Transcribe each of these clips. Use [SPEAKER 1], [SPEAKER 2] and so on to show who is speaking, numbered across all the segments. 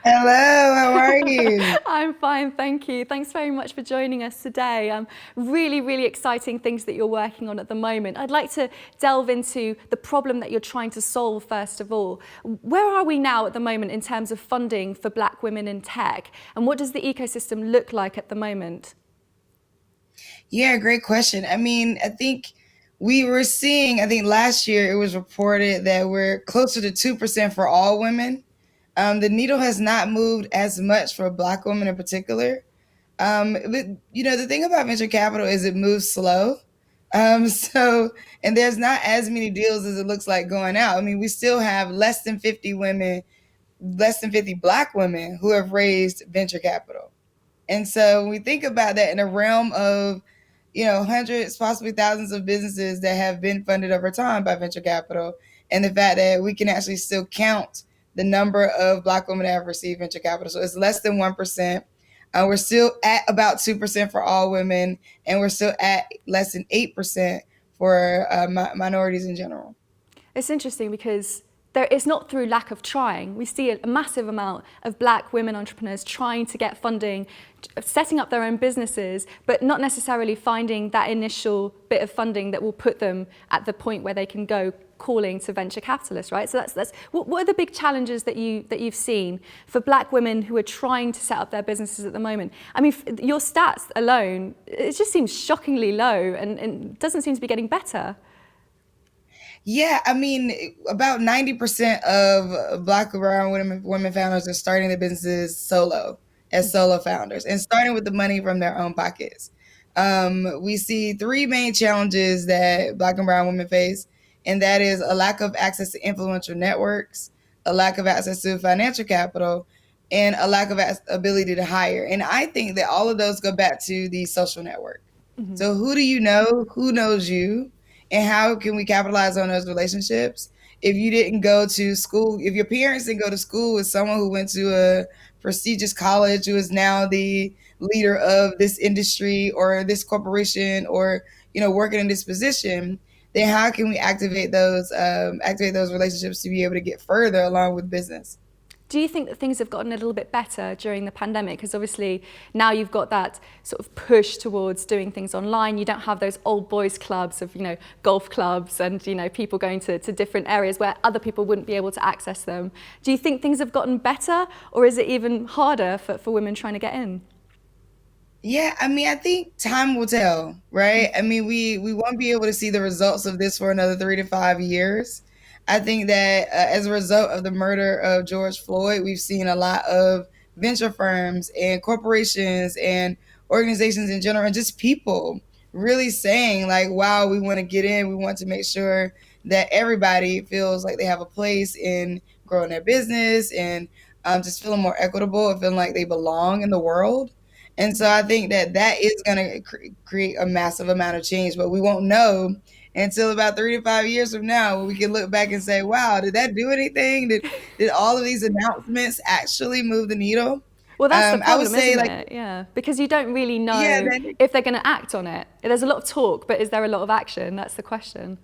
[SPEAKER 1] Hello, how are you?
[SPEAKER 2] I'm fine, thank you. Thanks very much for joining us today. Really, really exciting things that you're working on at the moment. I'd like to delve into the problem that you're trying to solve first of all. Where are we now at the moment in terms of funding for black women in tech? And what does the ecosystem look like at the moment?
[SPEAKER 1] Yeah, great question. I think we were seeing, I think last year it was reported that we're closer to 2% for all women. The needle has not moved as much for Black women in particular. But the thing about venture capital is it moves slow. So, and there's not as many deals as it looks like going out. I mean, we still have less than 50 women, less than 50 Black women who have raised venture capital. And so when we think about that in a realm of, hundreds, possibly thousands of businesses that have been funded over time by venture capital, and the fact that we can actually still count the number of Black women that have received venture capital. So it's less than 1%. We're still at about 2% for all women, and we're still at less than 8% for minorities in general.
[SPEAKER 2] It's interesting because it's not through lack of trying. We see a massive amount of black women entrepreneurs trying to get funding, setting up their own businesses, but not necessarily finding that initial bit of funding that will put them at the point where they can go calling to venture capitalists, right? So that's what are the big challenges that you've seen for black women who are trying to set up their businesses at the moment? I mean, your stats alone, it just seems shockingly low and doesn't seem to be getting better.
[SPEAKER 1] Yeah, about 90% of Black and brown women founders are starting their businesses solo, as solo founders, and starting with the money from their own pockets. We see three main challenges that Black and brown women face, and that is a lack of access to influential networks, a lack of access to financial capital, and a lack of ability to hire. And I think that all of those go back to the social network. So who do you know? Who knows you? And how can we capitalize on those relationships? If you didn't go to school, if your parents didn't go to school with someone who went to a prestigious college who is now the leader of this industry or this corporation or working in this position, then how can we activate those relationships to be able to get further along with business?
[SPEAKER 2] Do you think that things have gotten a little bit better during the pandemic? Because obviously now you've got that sort of push towards doing things online. You don't have those old boys clubs of, golf clubs and, people going to different areas where other people wouldn't be able to access them. Do you think things have gotten better, or is it even harder for women trying to get in?
[SPEAKER 1] Yeah, I think time will tell, right? We won't be able to see the results of this for another 3 to 5 years. I think that as a result of the murder of George Floyd, we've seen a lot of venture firms and corporations and organizations in general, and just people really saying, like, wow, we want to get in. We want to make sure that everybody feels like they have a place in growing their business and just feeling more equitable and feeling like they belong in the world. And so I think that that is going to create a massive amount of change, but we won't know until about 3 to 5 years from now, when we can look back and say, "Wow, did that do anything? Did all of these announcements actually move the needle?"
[SPEAKER 2] Well, that's the
[SPEAKER 1] I would
[SPEAKER 2] problem,
[SPEAKER 1] say,
[SPEAKER 2] isn't
[SPEAKER 1] like,
[SPEAKER 2] it? Yeah, because you don't really
[SPEAKER 1] yeah,
[SPEAKER 2] know
[SPEAKER 1] that,
[SPEAKER 2] if they're going to act on it. There's a lot of talk, but is there a lot of action? That's the question.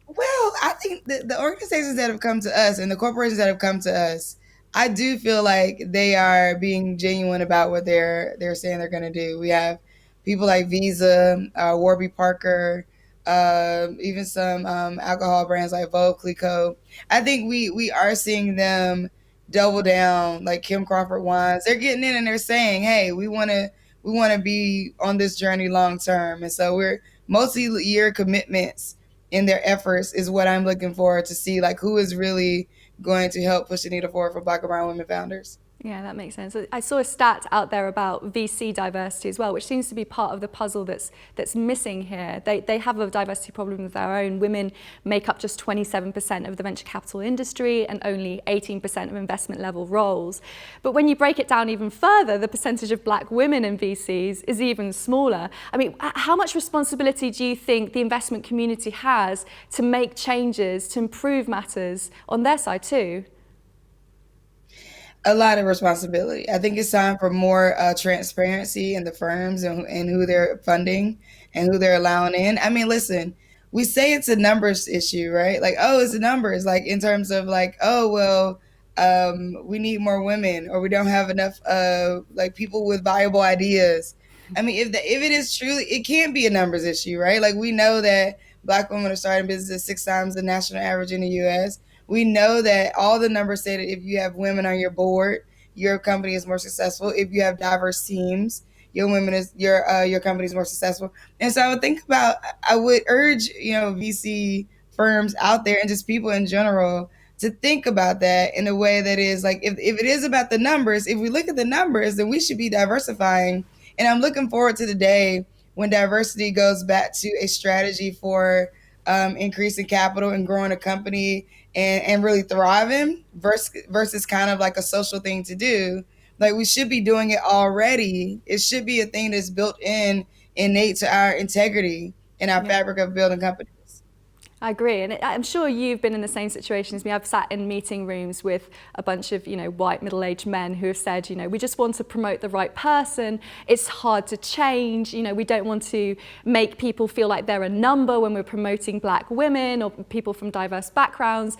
[SPEAKER 1] well, I think the organizations that have come to us and the corporations that have come to us, I do feel like they are being genuine about what they're saying they're going to do. We have people like Visa, Warby Parker, even some alcohol brands like Vogue, Clico. I think we are seeing them double down, like Kim Crawford Wines. They're getting in and they're saying, "Hey, we want to be on this journey long term," and so we're multi-year commitments in their efforts is what I'm looking for to see, like, who is really going to help push the needle forward for Black and brown women founders.
[SPEAKER 2] Yeah, that makes sense. I saw a stat out there about VC diversity as well, which seems to be part of the puzzle that's missing here. They have a diversity problem of their own. Women make up just 27% of the venture capital industry and only 18% of investment level roles. But when you break it down even further, the percentage of black women in VCs is even smaller. I mean, how much responsibility do you think the investment community has to make changes, to improve matters on their side too?
[SPEAKER 1] A lot of responsibility. I think it's time for more transparency in the firms and who they're funding and who they're allowing in. I mean, listen, we say it's a numbers issue, right? Like, oh, it's the numbers, like in terms of like, oh, well, we need more women, or we don't have enough like people with viable ideas. I mean, if it is truly, it can't be a numbers issue, right? Like, we know that Black women are starting businesses 6 times the national average in the U.S. We know that all the numbers say that if you have women on your board, your company is more successful. If you have diverse teams, your company is more successful. And so I would think about, I would urge, VC firms out there and just people in general to think about that in a way that is like, if it is about the numbers, if we look at the numbers, then we should be diversifying. And I'm looking forward to the day when diversity goes back to a strategy for increasing capital and growing a company and really thriving versus kind of like a social thing to do. Like, we should be doing it already. It should be a thing that's built innate to our integrity and our
[SPEAKER 2] Yeah.
[SPEAKER 1] fabric of building companies.
[SPEAKER 2] I agree, and I'm sure you've been in the same situation as me. I've sat in meeting rooms with a bunch of, white middle-aged men who have said, we just want to promote the right person. It's hard to change. We don't want to make people feel like they're a number when we're promoting Black women or people from diverse backgrounds.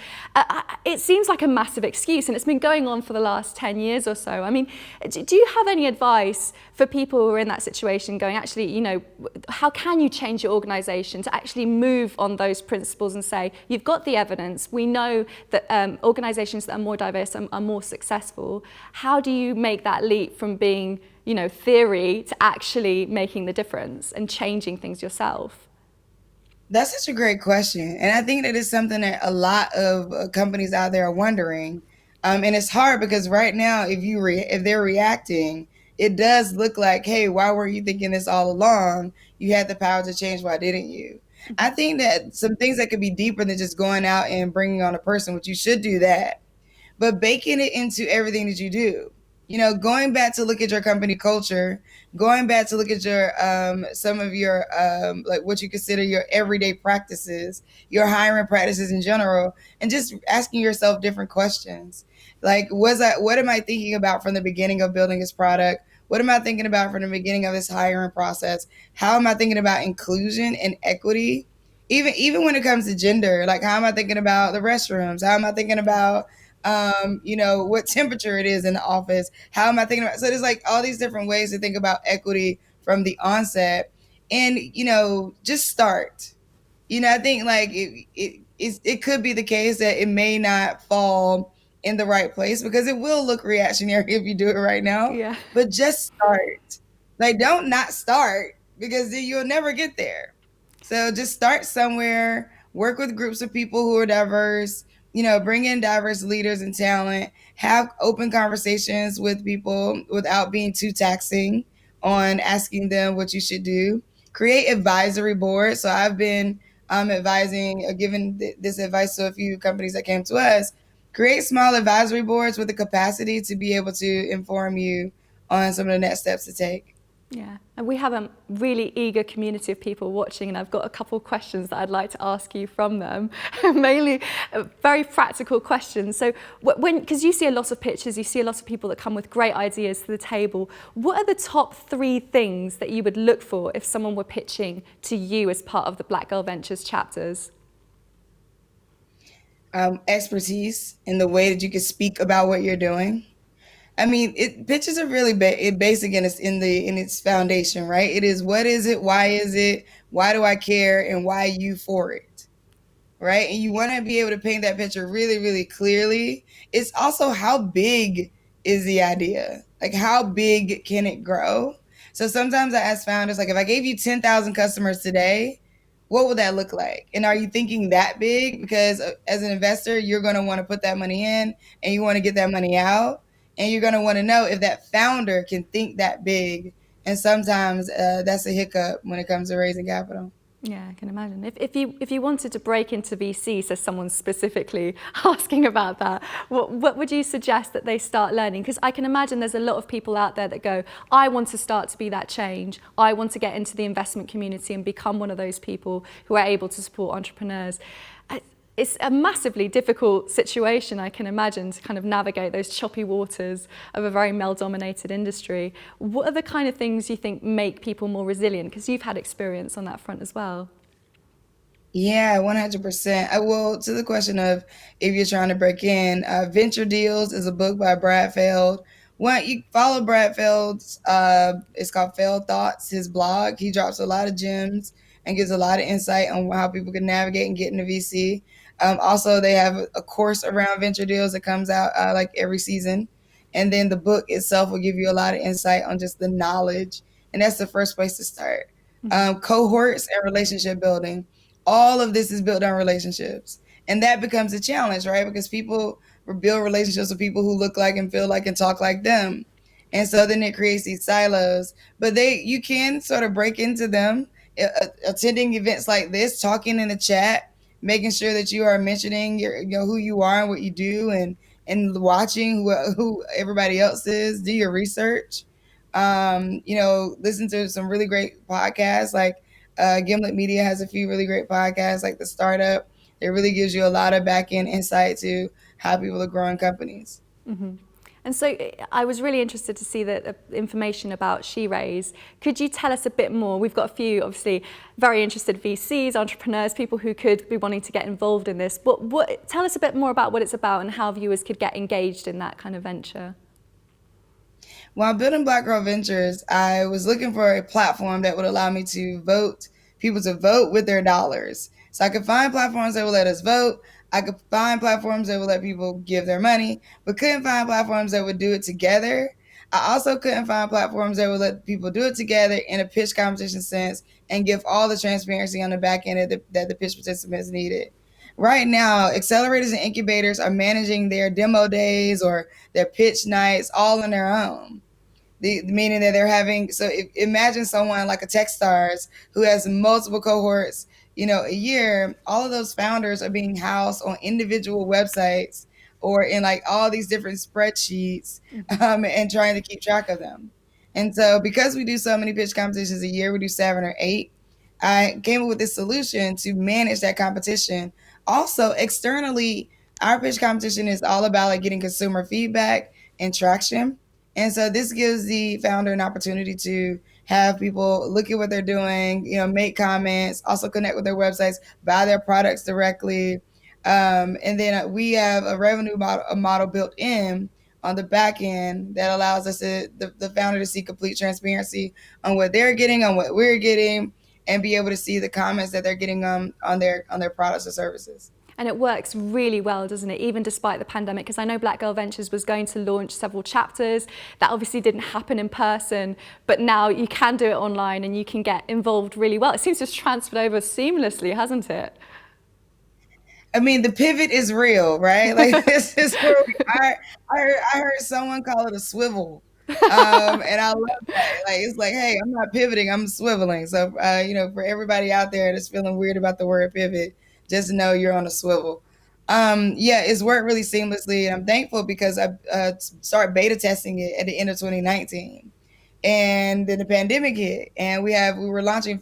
[SPEAKER 2] It seems like a massive excuse, and it's been going on for the last 10 years or so. I mean, do you have any advice for people who are in that situation going, actually, how can you change your organization to actually move on those principles and say, you've got the evidence, we know that organizations that are more diverse are more successful. How do you make that leap from being, theory to actually making the difference and changing things yourself?
[SPEAKER 1] That's such a great question. And I think that is something that a lot of companies out there are wondering. And it's hard because right now, if they're reacting, it does look like, hey, why weren't you thinking this all along? You had the power to change. Why didn't you? I think that some things that could be deeper than just going out and bringing on a person, which you should do that, but baking it into everything that you do. Going back to look at your company culture, going back to look at your some of your like what you consider your everyday practices, your hiring practices in general, and just asking yourself different questions. Like, what am I thinking about from the beginning of building this product? What am I thinking about from the beginning of this hiring process? How am I thinking about inclusion and equity? Even when it comes to gender, like, how am I thinking about the restrooms? How am I thinking about what temperature it is in the office? How am I thinking about? So there's like all these different ways to think about equity from the onset, and just start. I think like it could be the case that it may not fall in the right place because it will look reactionary if you do it right now.
[SPEAKER 2] Yeah.
[SPEAKER 1] But just start. Like, don't not start, because then you'll never get there. So just start somewhere, work with groups of people who are diverse, bring in diverse leaders and talent, have open conversations with people without being too taxing on asking them what you should do. Create advisory boards. So I've been advising, giving this advice to a few companies that came to us. Create small advisory boards with the capacity to be able to inform you on some of the next steps to take.
[SPEAKER 2] Yeah, and we have a really eager community of people watching, and I've got a couple of questions that I'd like to ask you from them, mainly very practical questions. So because you see a lot of pitches, you see a lot of people that come with great ideas to the table, what are the top 3 things that you would look for if someone were pitching to you as part of the Black Girl Ventures chapters?
[SPEAKER 1] Expertise in the way that you can speak about what you're doing. I mean, pitches are really basic in its foundation, right? It is, what is it, why do I care, and why you for it, right? And you want to be able to paint that picture really, really clearly. It's also, how big is the idea? Like, how big can it grow? So sometimes I ask founders, like, if I gave you 10,000 customers today, what would that look like? And are you thinking that big? Because as an investor, you're going to want to put that money in and you want to get that money out. And you're going to want to know if that founder can think that big. And sometimes that's a hiccup when it comes to raising capital.
[SPEAKER 2] Yeah, I can imagine. If you wanted to break into VC, so someone's specifically asking about that, what would you suggest that they start learning? Because I can imagine there's a lot of people out there that go, I want to start to be that change. I want to get into the investment community and become one of those people who are able to support entrepreneurs. It's a massively difficult situation, I can imagine, to kind of navigate those choppy waters of a very male-dominated industry. What are the kind of things you think make people more resilient? Because you've had experience on that front as well.
[SPEAKER 1] Yeah, 100%. I will, to the question of if you're trying to break in, Venture Deals is a book by Brad Feld. One, you follow Brad Feld's, it's called Feld Thoughts, his blog. He drops a lot of gems and gives a lot of insight on how people can navigate and get into VC. Also, they have a course around Venture Deals that comes out like every season. And then the book itself will give you a lot of insight on just the knowledge. And that's the first place to start. Cohorts and relationship building, all of this is built on relationships. And that becomes a challenge, right? Because people build relationships with people who look like and feel like and talk like them. And so then it creates these silos. But you can sort of break into them, attending events like this, talking in the chat, making sure that you are mentioning who you are and what you do, and watching who everybody else is. Do your research. Listen to some really great podcasts like Gimlet Media has a few really great podcasts like The Startup. It really gives you a lot of back end insight to how people are growing companies.
[SPEAKER 2] And so I was really interested to see the information about SheRaise. Could you tell us a bit more? We've got a few, obviously, very interested VCs, entrepreneurs, people who could be wanting to get involved in this. But tell us a bit more about what it's about and how viewers could get engaged in that kind of venture.
[SPEAKER 1] While building Black Girl Ventures, I was looking for a platform that would allow me to people to vote with their dollars. So I could find platforms that would let us vote. I could find platforms that would let people give their money, but couldn't find platforms that would do it together. I also couldn't find platforms that would let people do it together in a pitch competition sense and give all the transparency on the back end that the pitch participants needed. Right now, accelerators and incubators are managing their demo days or their pitch nights all on their own. Meaning that they're having, so imagine someone like a Techstars who has multiple cohorts, a year. All of those founders are being housed on individual websites or in like all these different spreadsheets, and trying to keep track of them. And so because we do so many pitch competitions a year, we do 7 or 8. I came up with this solution to manage that competition. Also, externally, our pitch competition is all about like getting consumer feedback and traction. And so this gives the founder an opportunity to have people look at what they're doing, make comments, also connect with their websites, buy their products directly. And then we have a revenue model built in on the back end that allows the founder to see complete transparency on what they're getting, on what we're getting, and be able to see the comments that they're getting on their products or services.
[SPEAKER 2] And it works really well, doesn't it? Even despite the pandemic, because I know Black Girl Ventures was going to launch several chapters. That obviously didn't happen in person, but now you can do it online and you can get involved really well. It seems to have transferred over seamlessly, hasn't it?
[SPEAKER 1] I mean, the pivot is real, right? Like this is where I heard someone call it a swivel, and I love that. Like it's like, hey, I'm not pivoting, I'm swiveling. So, for everybody out there that's feeling weird about the word pivot, just know you're on a swivel. Yeah, it's worked really seamlessly, and I'm thankful because I started beta testing it at the end of 2019, and then the pandemic hit, and we were launching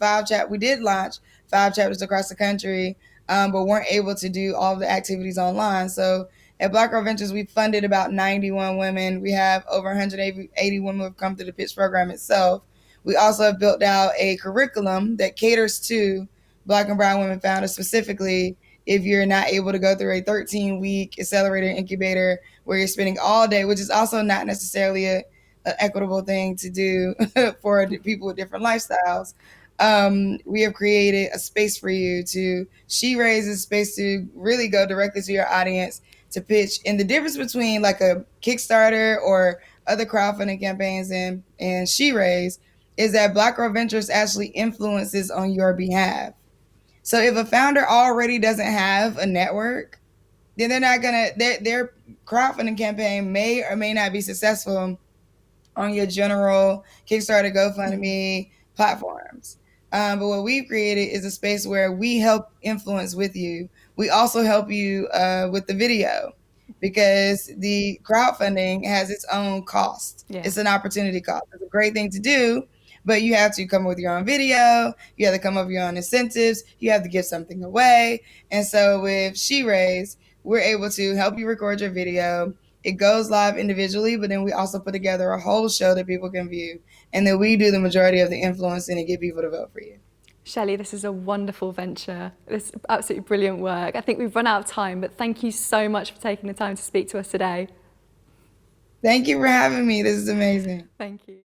[SPEAKER 1] we did launch 5 chapters across the country, but weren't able to do all of the activities online. So at Black Girl Ventures, we funded about 91 women. We have over 180 women who have come through the pitch program itself. We also have built out a curriculum that caters to Black and brown women founders specifically. If you're not able to go through a 13-week accelerator incubator where you're spending all day, which is also not necessarily an equitable thing to do for people with different lifestyles, we have created a space for you to SheRaise a space to really go directly to your audience to pitch. And the difference between like a Kickstarter or other crowdfunding campaigns and SheRaise is that Black Girl Ventures actually influences on your behalf. So if a founder already doesn't have a network, then they're not gonna their crowdfunding campaign may or may not be successful on your general Kickstarter, GoFundMe platforms. But what we've created is a space where we help influence with you. We also help you with the video because the crowdfunding has its own cost.
[SPEAKER 2] Yeah.
[SPEAKER 1] It's an opportunity cost. It's a great thing to do, but you have to come up with your own video. You have to come up with your own incentives. You have to give something away. And so with SheRaise, we're able to help you record your video. It goes live individually, but then we also put together a whole show that people can view. And then we do the majority of the influencing and get people to vote for you.
[SPEAKER 2] Shelley, this is a wonderful venture. This is absolutely brilliant work. I think we've run out of time, but thank you so much for taking the time to speak to us today.
[SPEAKER 1] Thank you for having me. This is amazing.
[SPEAKER 2] Thank you.